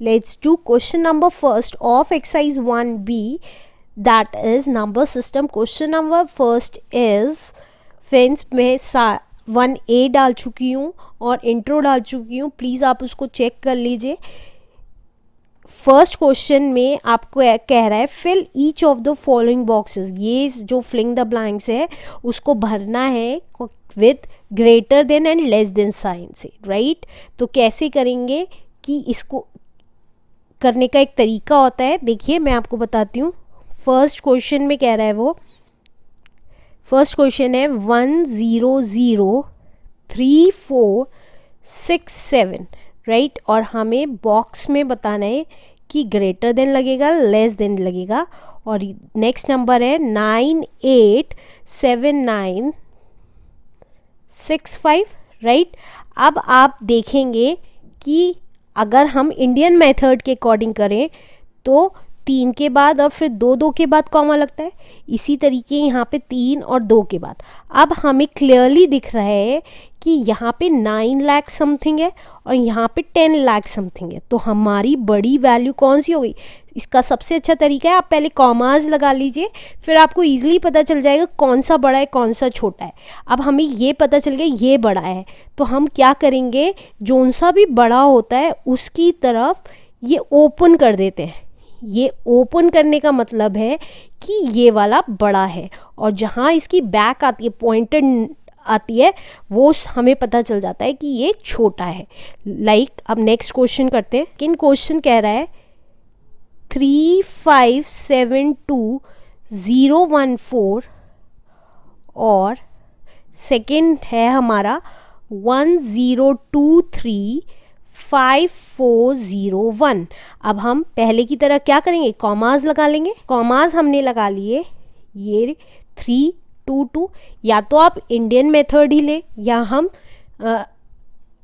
Let's do question number first of exercise 1B, that is number system. Question number first is, friends मैं 1A डाल चुकी हूँ और intro डाल चुकी हूँ, प्लीज़ आप उसको चेक कर लीजिए. फर्स्ट क्वेश्चन में आपको कह रहा है fill each of the following boxes. ये जो फिलिंग द ब्लैंक्स है उसको भरना है with greater than and less than sign से, राइट. तो कैसे करेंगे कि इसको करने का एक तरीका होता है, देखिए मैं आपको बताती हूँ. फर्स्ट क्वेश्चन में कह रहा है वो, फर्स्ट क्वेश्चन है 1 0 0 3 4 6 7, राइट. और हमें बॉक्स में बताना है कि ग्रेटर देन लगेगा, लेस देन लगेगा. और नेक्स्ट नंबर है 9 8 7 9 6 5, राइट. अब आप देखेंगे कि अगर हम इंडियन मेथड के अकॉर्डिंग करें तो 3 के बाद और फिर 2 2 के बाद कॉमा लगता है. इसी तरीके यहाँ पे 3 और 2 के बाद. अब हमें क्लियरली दिख रहा है कि यहाँ पे 9 लाख समथिंग है और यहाँ पे 10 लाख समथिंग है. तो हमारी बड़ी वैल्यू कौन सी हो गई? इसका सबसे अच्छा तरीका है आप पहले कॉमाज लगा लीजिए, फिर आपको ईजिली पता चल जाएगा कौन सा बड़ा है कौन सा छोटा है. अब हमें ये पता चल गया ये बड़ा है, तो हम क्या करेंगे, जोन सा भी बड़ा होता है उसकी तरफ ये ओपन कर देते हैं. ये ओपन करने का मतलब है कि ये वाला बड़ा है, और जहाँ इसकी बैक आती है, पॉइंटेड आती है, वो हमें पता चल जाता है कि ये छोटा है. लाइक अब नेक्स्ट क्वेश्चन करते हैं. किन क्वेश्चन कह रहा है 3 5 7 2 0 1 4 और सेकेंड है हमारा 1 0 2 3 5 4 0 1. अब हम पहले की तरह क्या करेंगे, कॉमाज लगा लेंगे. कॉमाज हमने लगा लिए, ये 3 2 2. या तो आप इंडियन मेथड ही ले या हम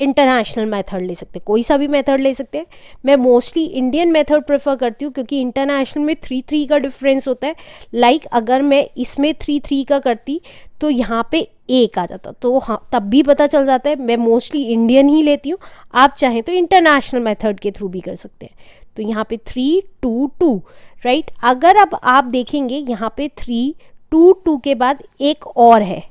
इंटरनेशनल मेथड ले सकते हैं, कोई सा भी मेथड ले सकते हैं. मैं मोस्टली इंडियन मेथड प्रेफर करती हूँ क्योंकि इंटरनेशनल में 3 3 का डिफरेंस होता है. लाइक अगर मैं इसमें 3 3 का करती तो यहाँ पे 1 आ जाता, तो हाँ तब भी पता चल जाता है. मैं मोस्टली इंडियन ही लेती हूँ, आप चाहें तो इंटरनेशनल मेथड के थ्रू भी कर सकते हैं. तो यहाँ पे 3 2 2, राइट. अगर अब आप देखेंगे यहाँ पे 3 2 2 के बाद एक और है,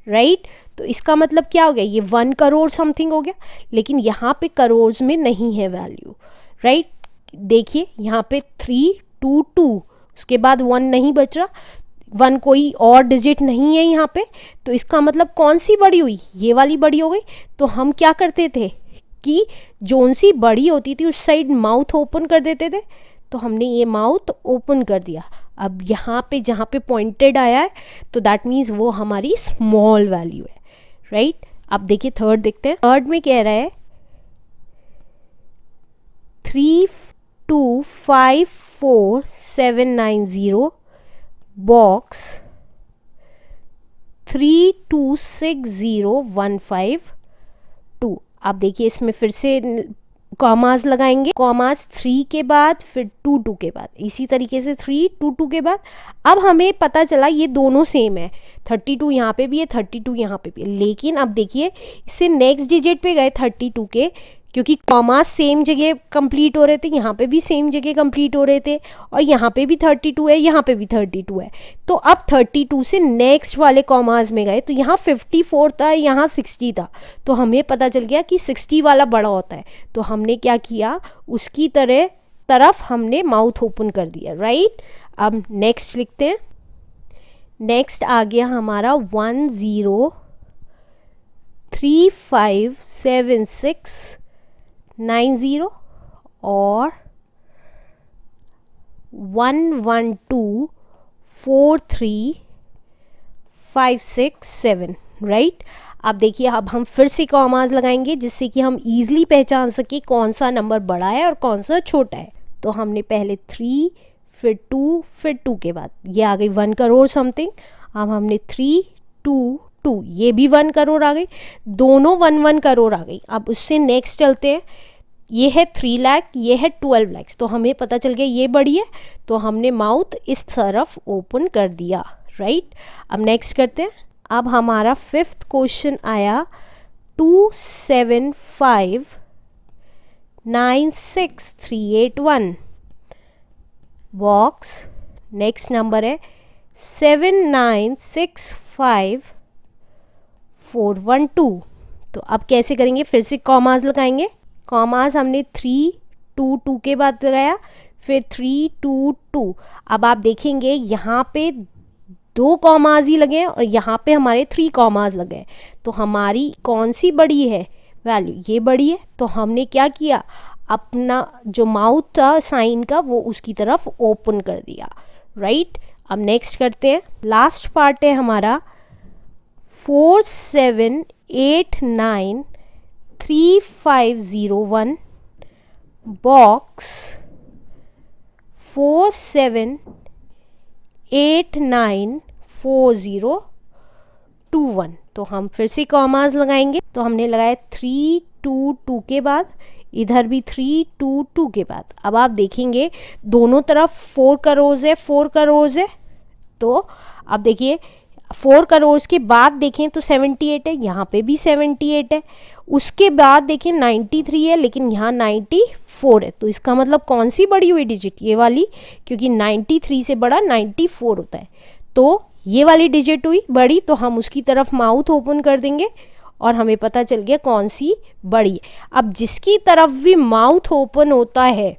राइट. तो इसका मतलब क्या हो गया, ये 1 करोड़ समथिंग हो गया. लेकिन यहाँ पे करोड़ में नहीं है वैल्यू, राइट. देखिए यहाँ पे 3 2 2, उसके बाद 1 नहीं बच रहा, 1 कोई और डिजिट नहीं है यहाँ पे. तो इसका मतलब कौन सी बड़ी हुई, ये वाली बड़ी हो गई. तो हम क्या करते थे कि जोन सी बड़ी होती थी उस साइड माउथ ओपन कर देते थे. तो हमने ये माउथ ओपन कर दिया. अब यहाँ पे जहाँ पे पॉइंटेड आया है तो दैट मीन्स वो हमारी स्मॉल वैल्यू है, राइट. अब देखिए थर्ड देखते हैं. थर्ड में कह रहा है 3 2 5 4 7 9 0 बॉक्स 3 2 6 0 1 5 2. अब देखिए इसमें फिर से कॉमाज लगाएंगे. कॉमाज 3 के बाद फिर 2 2 के बाद, इसी तरीके से 3 2 2 के बाद. अब हमें पता चला ये दोनों सेम है, 32 यहाँ पे भी है 32 यहाँ पे भी है. लेकिन अब देखिए इससे नेक्स्ट डिजिट पे गए 32 के, क्योंकि कॉमाज सेम जगह कंप्लीट हो रहे थे, यहाँ पे भी सेम जगह कंप्लीट हो रहे थे, और यहाँ पे भी 32 है यहाँ पे भी 32 है. तो अब 32 से नेक्स्ट वाले कॉमाज में गए तो यहाँ 54 था, यहाँ 60 था. तो हमें पता चल गया कि 60 वाला बड़ा होता है. तो हमने क्या किया, उसकी तरफ हमने माउथ ओपन कर दिया, राइट. अब नेक्स्ट लिखते हैं. नेक्स्ट आ गया हमारा 1 0 3 5 7 6 9 0 और 1 1 2 4 3 5 6 7, राइट. अब देखिए अब हम फिर से कॉमाज लगाएंगे जिससे कि हम ईजिली पहचान सके कौन सा नंबर बड़ा है और कौन सा छोटा है. तो हमने पहले 3 फिर 2 फिर 2 के बाद ये आ गई 1 करोड़ समथिंग. अब हमने 3 2 2, ये भी 1 करोड़ आ गई, दोनों 1 1 करोड़ आ गई. अब उससे नेक्स्ट चलते हैं. ये है 3 लाख, ये है 12 लाख. तो हमें पता चल गया ये बड़ी है, तो हमने माउथ इस तरफ ओपन कर दिया, राइट. अब नेक्स्ट करते हैं. अब हमारा 5th क्वेश्चन आया 2 7 5 96381 बॉक्स नेक्स्ट नंबर है 7965412। तो अब कैसे करेंगे, फिर से कॉमास लगाएंगे। कॉमास हमने 322 के बाद लगाया, फिर 322। अब आप देखेंगे यहाँ पे 2 कॉमास ही लगे हैं और यहाँ पे हमारे 3 कॉमास लगे हैं। तो हमारी कौन सी बड़ी है वैल्यू, ये बड़ी है। तो हमने क्या किया, अपना जो माउथ था साइन का वो उसकी तरफ ओपन कर दिया, राइट। अब नेक्स्ट करते हैं, लास्ट पार्ट है हमारा 47893501 बॉक्स 47894021। तो हम फिर से कॉमास लगाएंगे। तो हमने लगाया 322 के बाद, इधर भी 322 के बाद। अब आप देखेंगे दोनों तरफ 4 करोड़ है, 4 करोड़ है। तो अब देखिए 4 करोड़ के बाद देखें तो 78 है, यहाँ पे भी 78 है। उसके बाद देखें 93 है, लेकिन यहाँ 94 है। तो इसका मतलब कौन सी बड़ी हुई डिजिट, ये वाली, क्योंकि 93 से बड़ा 94 होता है। तो ये वाली डिजिट हुई बड़ी, तो हम उसकी तरफ माउथ ओपन कर देंगे और हमें पता चल गया कौन सी बड़ी है। अब जिसकी तरफ भी माउथ ओपन होता है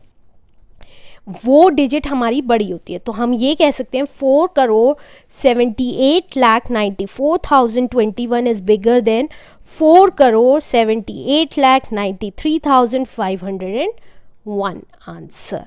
वो डिजिट हमारी बड़ी होती है। तो हम ये कह सकते हैं 4,78,94,021 इज बिगर देन 4,78,93,501 आंसर।